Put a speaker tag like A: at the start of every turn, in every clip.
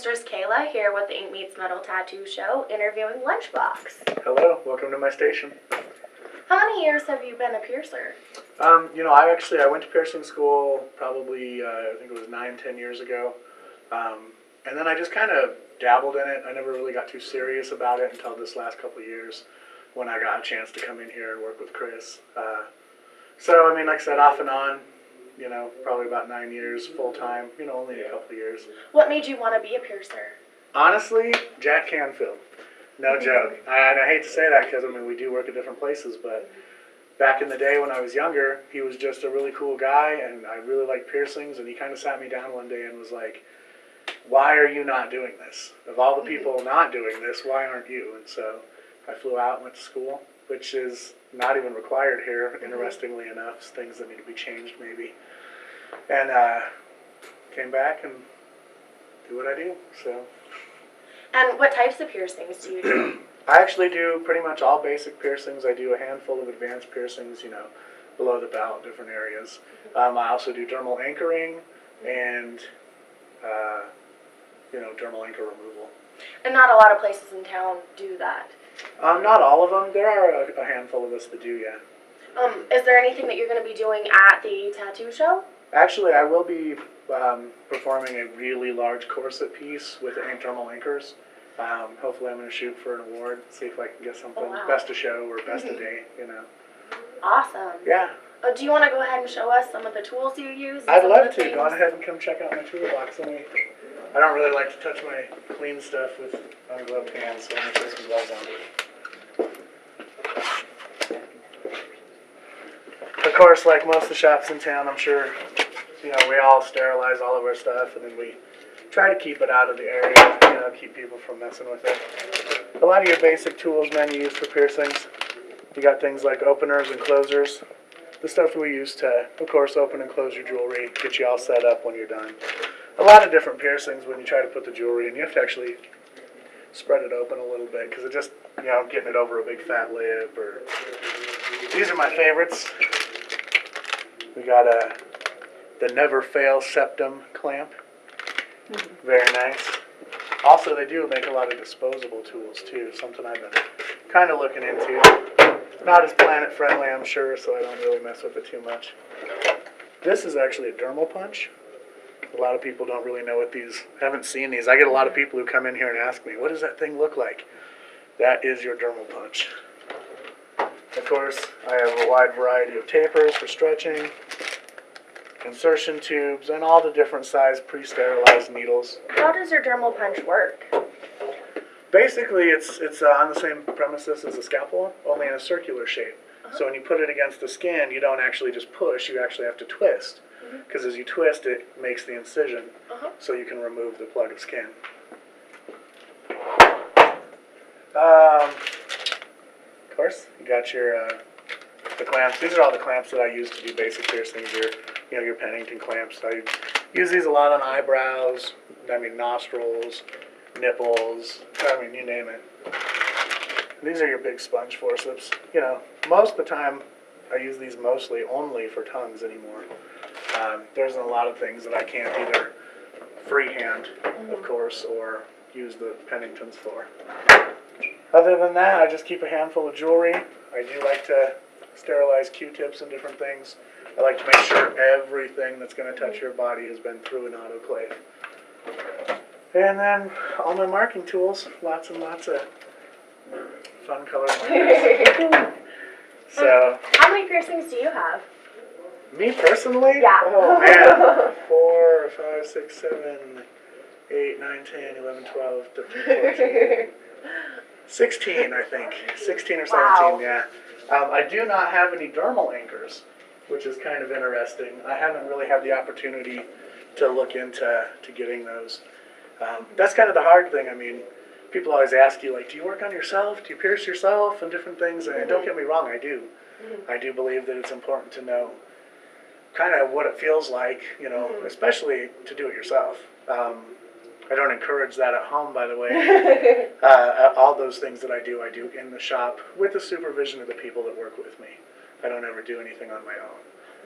A: Mistress Kayla here with the Ink Meets Metal Tattoo Show, interviewing Lunchbox.
B: Hello, welcome to my station.
A: How many years have you been a piercer?
B: I went to piercing school probably, I think it was 9-10 years ago. And then I just kind of dabbled in it. I never really got too serious about it until this last couple of years when I got a chance to come in here and work with Chris. Like I said, off and on, probably about 9 years full-time, only a couple of years.
A: What made you want to be a piercer?
B: Honestly, Jack Canfield. No joke. And I hate to say that because, we do work at different places, but back in the day when I was younger, he was just a really cool guy, and I really liked piercings, and he kind of sat me down one day and was like, why are you not doing this? Of all the people not doing this, why aren't you? And so I flew out and went to school, which is not even required here, interestingly enough. It's things that need to be changed maybe. And came back and do what I do. So.
A: And what types of piercings do you do?
B: I actually do pretty much all basic piercings. I do a handful of advanced piercings, below the belt, different areas. I also do dermal anchoring and, dermal anchor removal.
A: And not a lot of places in town do that.
B: Not all of them. There are a handful of us that do, yeah.
A: Is there anything that you're going to be doing at the tattoo show?
B: Actually, I will be performing a really large corset piece with dermal anchors. Hopefully I'm going to shoot for an award, see if I can get something, best of show or best of day,
A: Awesome.
B: Yeah.
A: Do you want to go ahead and show us some of the tools you use?
B: I'd love to. Go ahead and come check out my toolbox. I don't really like to touch my clean stuff with ungloved hands, so I'm going to put some gloves on. Of course, like most of the shops in town, I'm sure, we all sterilize all of our stuff, and then we try to keep it out of the area, keep people from messing with it. A lot of your basic tools men use for piercings. You got things like openers and closers. The stuff we use to, of course, open and close your jewelry, get you all set up when you're done. A lot of different piercings when you try to put the jewelry in. You have to actually spread it open a little bit because it just, getting it over a big fat lip. Or these are my favorites. We got the Never Fail Septum clamp. Very nice. Also, they do make a lot of disposable tools too, something I've been kind of looking into. Not as planet friendly, I'm sure, so I don't really mess with it too much. This is actually a dermal punch. A lot of people don't really know what these, haven't seen these. I get a lot of people who come in here and ask me, what does that thing look like? That is your dermal punch. Of course, I have a wide variety of tapers for stretching, insertion tubes, and all the different size pre-sterilized needles.
A: How does your dermal punch work?
B: Basically, it's on the same premises as a scalpel, only in a circular shape. So when you put it against the skin, you don't actually just push, you actually have to twist. Because as you twist, it makes the incision, so you can remove the plug of skin. Of course, you got your the clamps. These are all the clamps that I use to do basic piercings. Your Pennington clamps. I use ththese a lot on eyebrows. Nostrils, nipples. You name it. And these are your big sponge forceps. Most of the time, I use these mostly only for tongues anymore. There's a lot of things that I can't either freehand, of course, or use the Penningtons for. Other than that, I just keep a handful of jewelry. I do like to sterilize Q-tips and different things. I like to make sure everything that's going to touch your body has been through an autoclave. And then all my marking tools, lots and lots of fun color markers. So,
A: how many piercings do you have?
B: Me personally?
A: Yeah.
B: Oh man. 4, 5, 6, 7, 8, 9, 10, 11, 12, 13, 14. 16, I think. 16 or 17, yeah. I do not have any dermal anchors, which is kind of interesting. I haven't really had the opportunity to look into getting those. That's kind of the hard thing. People always ask you, do you work on yourself? Do you pierce yourself? And different things. And don't get me wrong, I do. I do believe that it's important to know kind of what it feels like, especially to do it yourself. I don't encourage that at home, by the way. All those things that I do in the shop with the supervision of the people that work with me. I don't ever do anything on my own.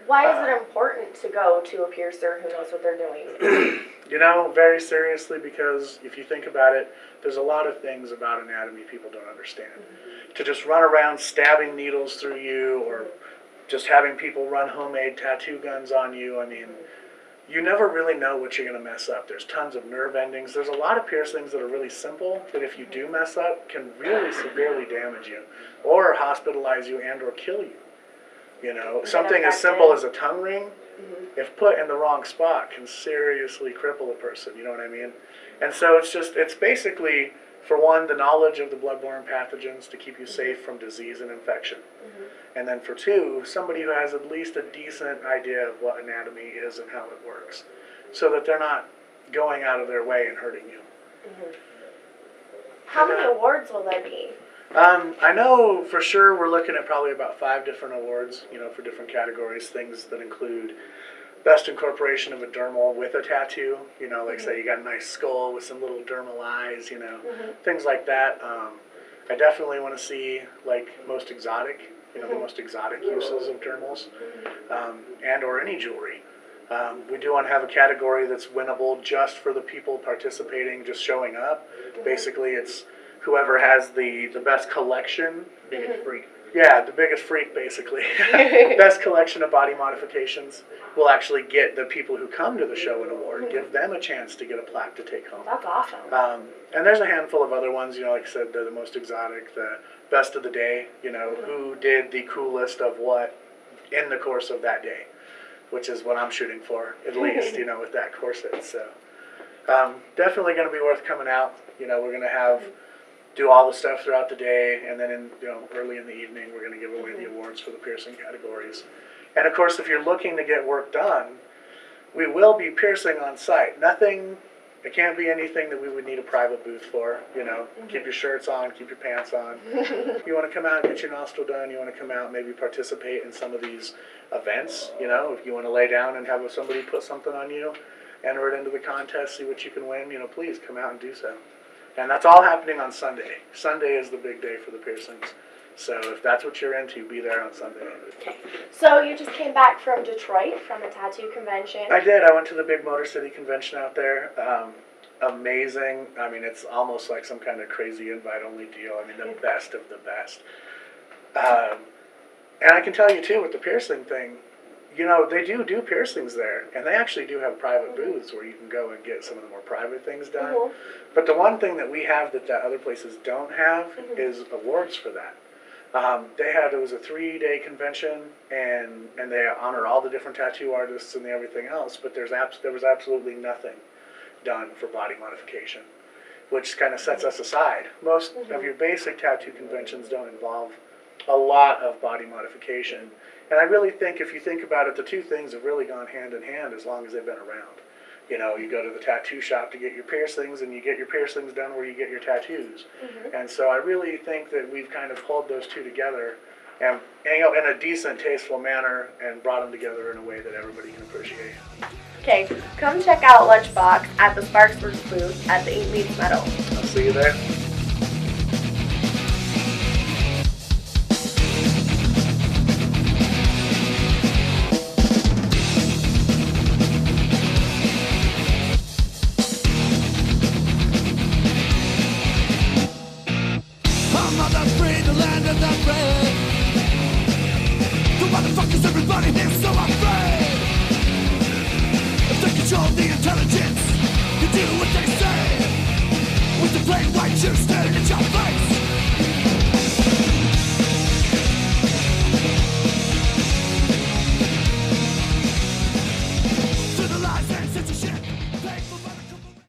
A: Why is it important to go to a piercer who knows what they're doing?
B: You know, very seriously, because if you think about it, there's a lot of things about anatomy people don't understand. To just run around stabbing needles through you, or just having people run homemade tattoo guns on you, I mean, you never really know what you're going to mess up. There's tons of nerve endings. There's a lot of piercings that are really simple that if you do mess up can really severely damage you or hospitalize you and or kill you. You know, something as simple as a tongue ring, if put in the wrong spot, can seriously cripple a person, you know what I mean? And so it's basically, for one, the knowledge of the bloodborne pathogens to keep you safe from disease and infection. And then for two, somebody who has at least a decent idea of what anatomy is and how it works, so that they're not going out of their way and hurting you.
A: How many awards will there be?
B: I know for sure we're looking at probably about 5 different awards, you know, for different categories. Things that include best incorporation of a dermal with a tattoo, you know, like say you got a nice skull with some little dermal eyes, you know, things like that. I definitely want to see like most exotic, you know, the most exotic uses of dermals, and or any jewelry. We do want to have a category that's winnable just for the people participating, just showing up. Basically, it's whoever has the best collection.
C: Biggest freak.
B: Yeah, the biggest freak, basically. Best collection of body modifications will actually get the people who come to the show an award, give them a chance to get a plaque to take home.
A: That's awesome.
B: And there's a handful of other ones, you know, like I said, they're the most exotic, the best of the day, you know, who did the coolest of what in the course of that day, which is what I'm shooting for, at least, you know, with that corset. So definitely going to be worth coming out. You know, we're going to do all the stuff throughout the day, and then early in the evening we're going to give away the awards for the piercing categories. And of course, if you're looking to get work done, we will be piercing on site. It can't be anything that we would need a private booth for, you know. Keep your shirts on, keep your pants on. You want to come out and get your nostril done, you want to come out and maybe participate in some of these events, you know. If you want to lay down and have somebody put something on you, enter it into the contest, see what you can win, you know, please come out and do so. And that's all happening on Sunday. Sunday is the big day for the piercings. So if that's what you're into, be there on Sunday.
A: Okay. So you just came back from Detroit from a tattoo convention.
B: I did. I went to the big Motor City convention out there. Amazing. I mean, it's almost like some kind of crazy invite-only deal. I mean, the best of the best. And I can tell you, too, with the piercing thing, you know, they do piercings there, and they actually do have private booths where you can go and get some of the more private things done. But the one thing that we have that other places don't have is awards for that. It was a 3-day convention, and they honor all the different tattoo artists and everything else, but there was absolutely nothing done for body modification, which kind of sets us aside. Most of your basic tattoo conventions don't involve a lot of body modification. And I really think, if you think about it, the two things have really gone hand in hand as long as they've been around. You know, you go to the tattoo shop to get your piercings, and you get your piercings done where you get your tattoos. And so I really think that we've kind of pulled those two together, and you know, in a decent, tasteful manner, and brought them together in a way that everybody can appreciate.
A: Okay, come check out Lunchbox at the Sparksburg booth at the 8 Meets Metal.
B: I'll see you there.
D: Everybody here so afraid. If they control the intelligence, you do what they say. With the plain white juice.